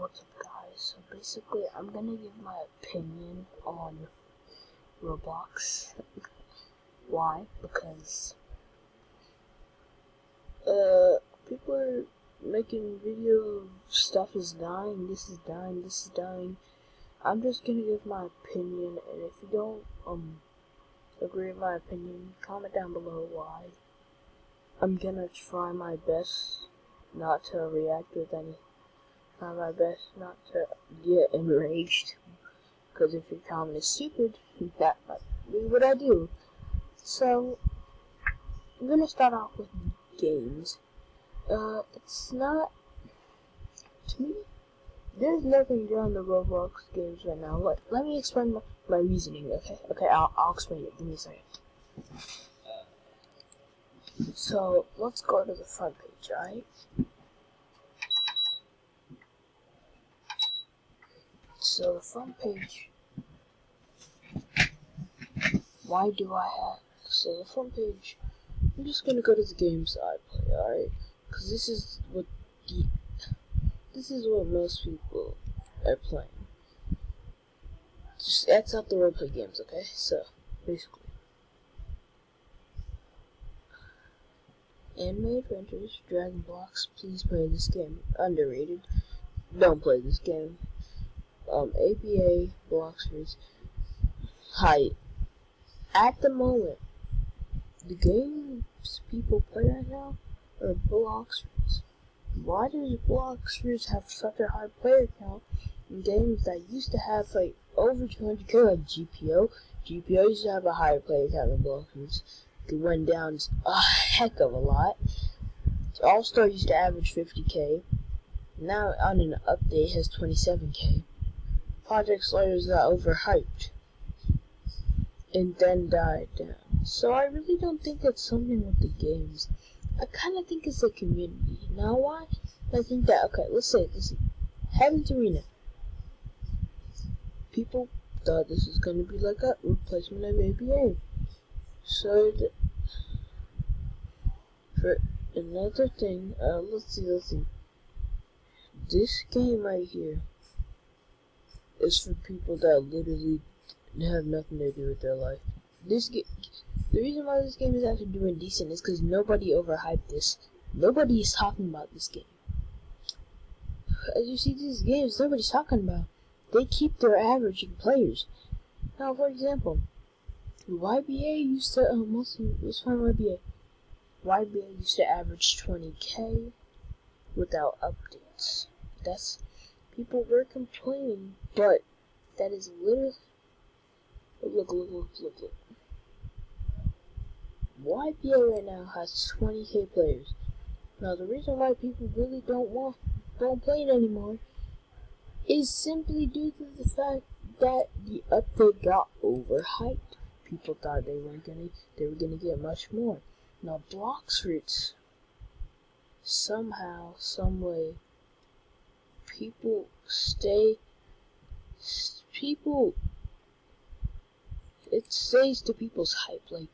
What's up, guys? So basically, I'm gonna give my opinion on Roblox. Why? Because people are making video stuff is dying, this is dying, this is dying. I'm just gonna give my opinion, and if you don't agree with my opinion, comment down below why. I'm gonna try my best not to react with any. Try my best not to get enraged. Because if your comment is stupid, that might be what I do. So, I'm gonna start off with games. It's not, to me, there's nothing beyond the Roblox games right now. Let me explain my reasoning, okay? Okay, I'll explain it. Give me a second. So, let's go to the front page, alright? So, the front page, why do I have, so the front page, I'm just gonna go to the games I play, alright? Because this is what most people are playing. Just X out the roleplay games, okay? So, basically. Anime Adventures, Dragon Blocks, please play this game. Underrated. Don't play this game. APA, Bloxers. Hi. At the moment, the games people play right now are Bloxers. Why does Bloxers have such a high player count in games that used to have like over 200k, like GPO? GPO used to have a higher player count than Bloxers. It went down a heck of a lot. All-Star used to average 50k. Now on an update has 27k. Project Slayers got overhyped and then died down. So I really don't think it's something with the games. I kind of think it's the community. Now why? I think that, okay, let's see. Heaven's Arena. People thought this was going to be like a replacement of ABA. So, for another thing, let's see. This game right here is for people that literally have nothing to do with their life. The reason why this game is actually doing decent is because nobody overhyped this. Nobody is talking about this game. As you see, these games nobody's talking about. They keep their averaging players. Now, for example, YBA used to let's find YBA. YBA used to average 20k without updates. That's people were complaining, but that is literally look. YBA right now has 20k players. Now the reason why people really don't play it anymore is simply due to the fact that the update got overhyped. People thought they were gonna get much more. Now Bloxfruits, somehow, some way, it stays to people's hype. Like,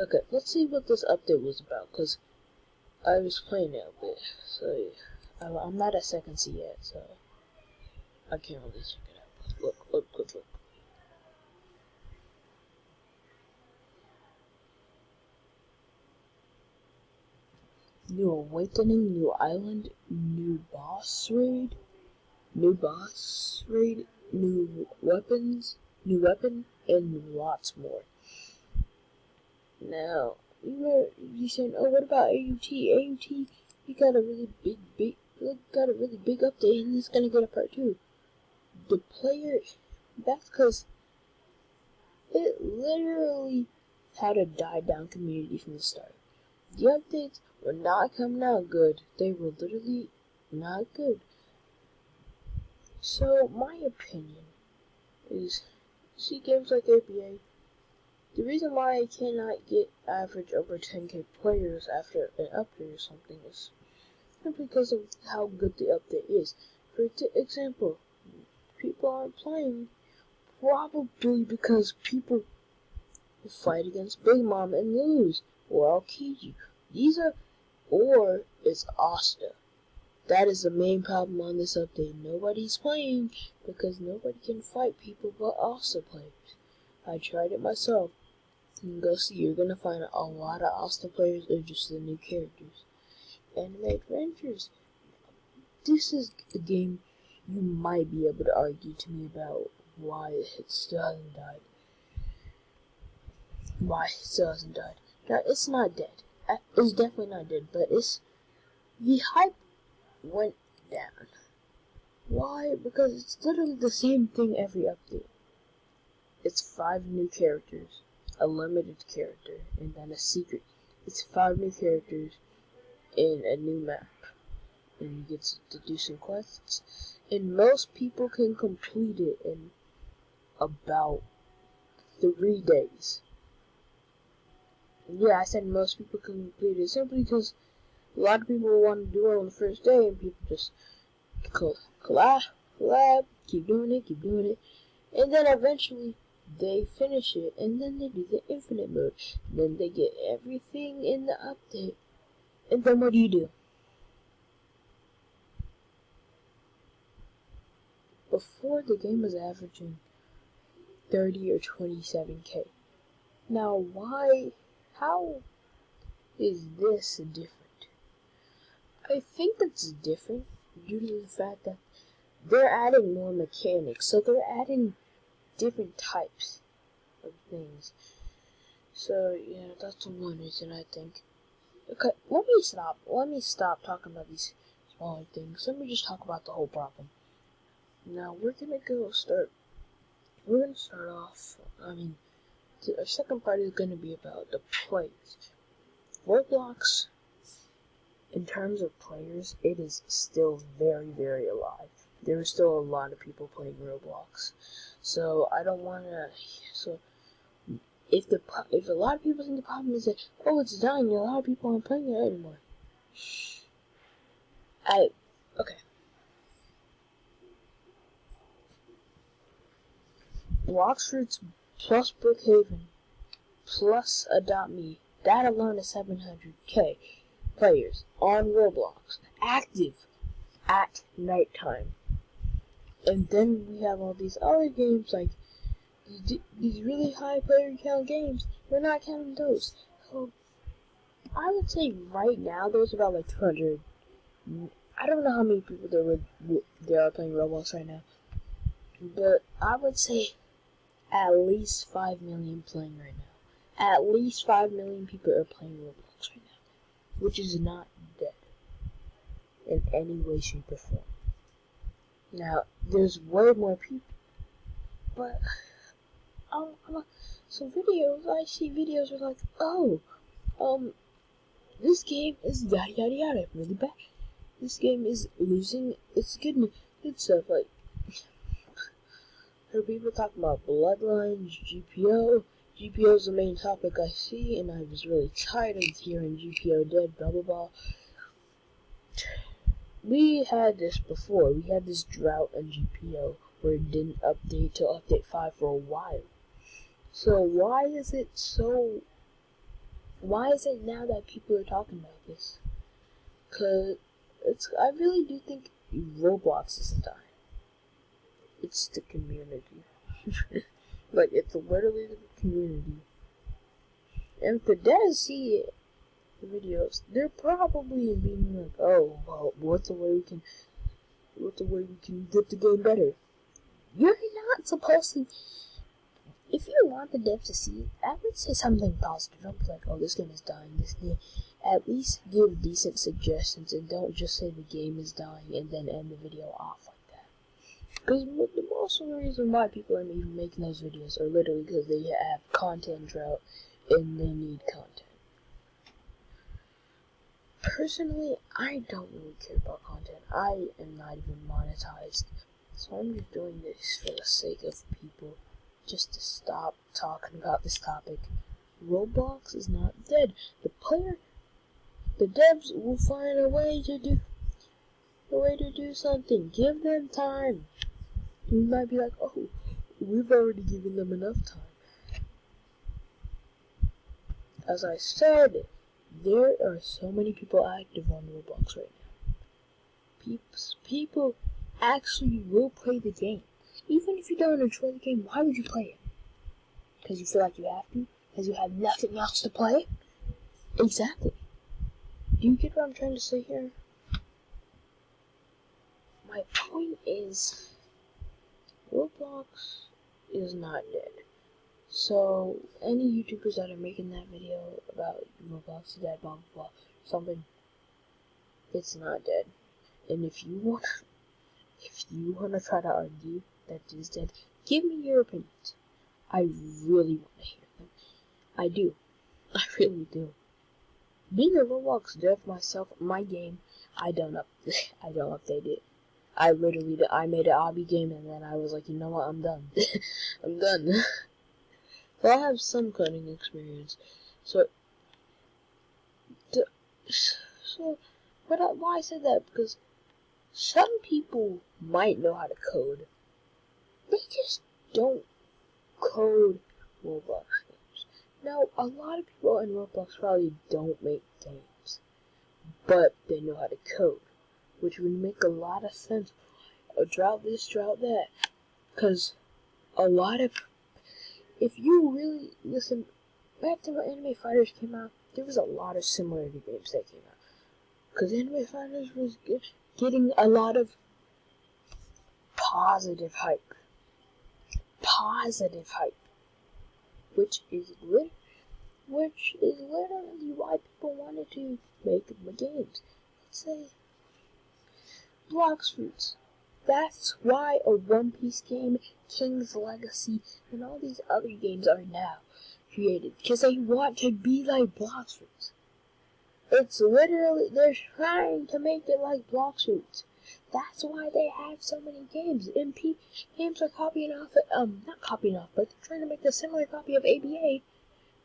okay, let's see what this update was about, because I was playing it a bit, so yeah. I'm not at second C yet, so I can't really check it out. Look. New awakening, new island, new weapon, and lots more. Now, you saying, oh, what about AUT? AUT, you got a really big update, and it's gonna get a part 2. The player, that's because it literally had a die-down community from the start. The updates were not coming out good. They were literally not good. So, my opinion is, see games like APA, the reason why I cannot get average over 10k players after an update or something is simply because of how good the update is. For example, people aren't playing probably because people fight against Big Mom and lose, or I'll key you. Or it's Asta. That is the main problem on this update. Nobody's playing because nobody can fight people but Asta players. I tried it myself. You can go see. You're gonna find a lot of Asta players are just the new characters. Anime Adventures. This is a game you might be able to argue to me about why it still hasn't died. Why it still hasn't died. Now, it's not dead. It's definitely not dead, but the hype went down. Why? Because it's literally the same thing every update. It's 5 new characters, a limited character, and then a secret. It's 5 new characters in a new map. And you get to do some quests. And most people can complete it in about 3 days. And yeah, I said most people can complete it simply because a lot of people want to do it on the first day, and people just collab, keep doing it, and then eventually they finish it, and then they do the infinite mode. Then they get everything in the update, and then what do? Before, the game was averaging 30 or 27k. Now, how is this different? I think it's different due to the fact that they're adding more mechanics, so they're adding different types of things. So, yeah, that's the one reason I think. Okay, let me stop talking about these smaller things. Let me just talk about the whole problem. Now, we're gonna start off, our second part is gonna be about the players. Roblox, in terms of players, it is still very, very alive. There are still a lot of people playing Roblox. So, I don't wanna, if a lot of people think the problem is that, oh, it's dying, a lot of people aren't playing it anymore. Okay. Bloxford's plus Brookhaven plus Adopt Me, that alone is 700k players on Roblox, active at nighttime. And then we have all these other games like these really high player count games. We're not counting those. So I would say right now there's about like 200. I don't know how many people there are playing Roblox right now, but I would say at least 5 million playing right now. At least 5 million people are playing Roblox right now, which is not dead in any way, shape, or form. Now, there's way more people, but I see videos where like, oh, this game is yada yada yada really bad. This game is losing its good stuff. Like, heard people talking about Bloodlines, GPO. GPO is the main topic I see, and I was really tired of hearing GPO dead, blah blah blah. We had this before. We had this drought on GPO where it didn't update till update 5 for a while. So why is it now that people are talking about this? Cause I really do think Roblox isn't dying. It's the community. Like, it's literally the community. And if the devs see it, the videos, they're probably being like, oh, well, what's the way we can get the game better? You're not supposed to. If you want the devs to see it, I would say something positive. Don't be like, oh, this game is dying, this game. At least give decent suggestions and don't just say the game is dying and then end the video off like that. Because the most of the reason why people are even making those videos are literally because they have content drought and they need content. Personally, I don't really care about content. I am not even monetized. So I'm just doing this for the sake of people. Just to stop talking about this topic. Roblox is not dead. The devs will find a way to do something. Give them time. You might be like, oh, we've already given them enough time. As I said, there are so many people active on Roblox right now. People actually will play the game. Even if you don't enjoy the game, why would you play it? Because you feel like you have to? Because you have nothing else to play? Exactly. Do you get what I'm trying to say here? My point is, Roblox is not dead. So, any YouTubers that are making that video about Roblox is dead, blah blah blah, something, it's not dead. And if you wanna try to argue that it is dead, give me your opinions. I really wanna hear them. I do. I really do. Being a Roblox dev myself, my game, I don't update it. I made an obby game and then I was like, you know what, I'm done. I'm done. But I have some coding experience. So why I said that? Because some people might know how to code. They just don't code Roblox games. Now, a lot of people in Roblox probably don't make games, but they know how to code, which would make a lot of sense. Drought this, drought that. Because if you really listen, back to when Anime Fighters came out, there was a lot of similarity games that came out. Because Anime Fighters was getting a lot of positive hype. Which is literally why people wanted to make the games. Let's say Blox Fruits. That's why a One Piece game, King's Legacy, and all these other games are now created. Because they want to be like Blox Fruits. It's literally, they're trying to make it like Blox Fruits. That's why they have so many games. Games are copying off, not copying off, but they're trying to make a similar copy of ABA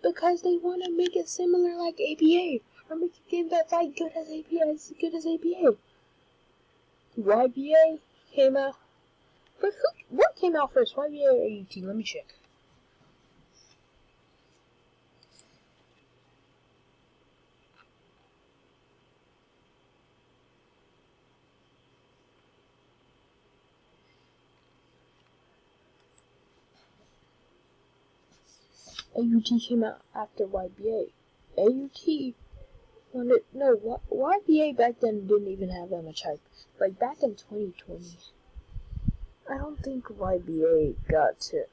because they want to make it similar like ABA, or make a game that's like good as ABA. YBA came out. But what came out first, YBA or AUT? Let me check. AUT came out after YBA. YBA back then didn't even have that much hype. Like back in 2020, I don't think YBA got to.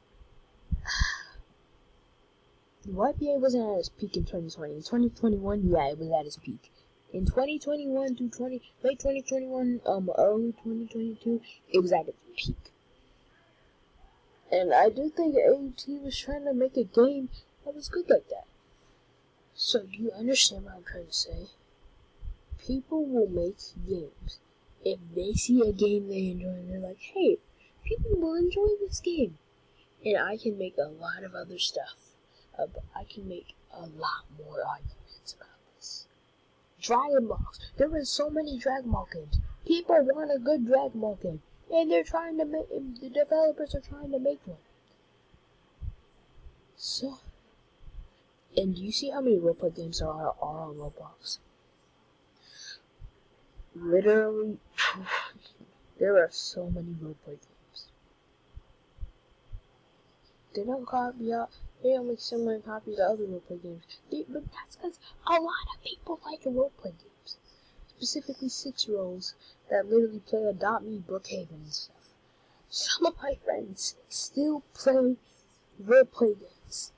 YBA wasn't at its peak in 2020. In 2021, yeah, it was at its peak. In 2021 to late 2021, early 2022, it was at its peak. And I do think AUT was trying to make a game that was good like that. So, do you understand what I'm trying to say? People will make games. If they see a game they enjoy and they're like, hey, people will enjoy this game. And I can make a lot of other stuff. I can make a lot more arguments about this. Dragon Balls. There were so many Dragon Ball games. People want a good Dragon Ball game. And the developers are trying to make one. So, and do you see how many roleplay games are on Roblox? Literally, there are so many roleplay games. They don't make similar copies of other roleplay games. But that's because a lot of people like roleplay games. Specifically 6-year-olds that literally play Adopt Me, Brookhaven, and stuff. Some of my friends still play roleplay games.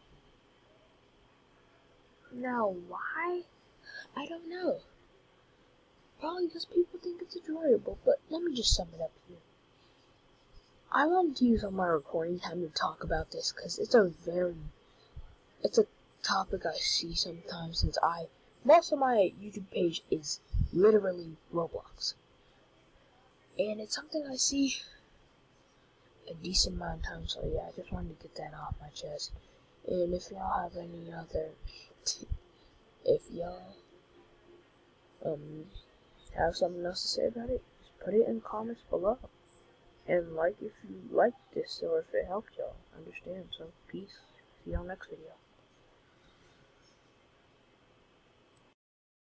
Now, why? I don't know. Probably because people think it's enjoyable, but let me just sum it up here. I wanted to use all my recording time to talk about this because it's a topic I see sometimes since most of my YouTube page is literally Roblox. And it's something I see a decent amount of times, so yeah, I just wanted to get that off my chest. And if y'all have any other, if y'all have something else to say about it, just put it in the comments below. And like if you liked this or if it helped y'all. Understand. So peace. See y'all next video.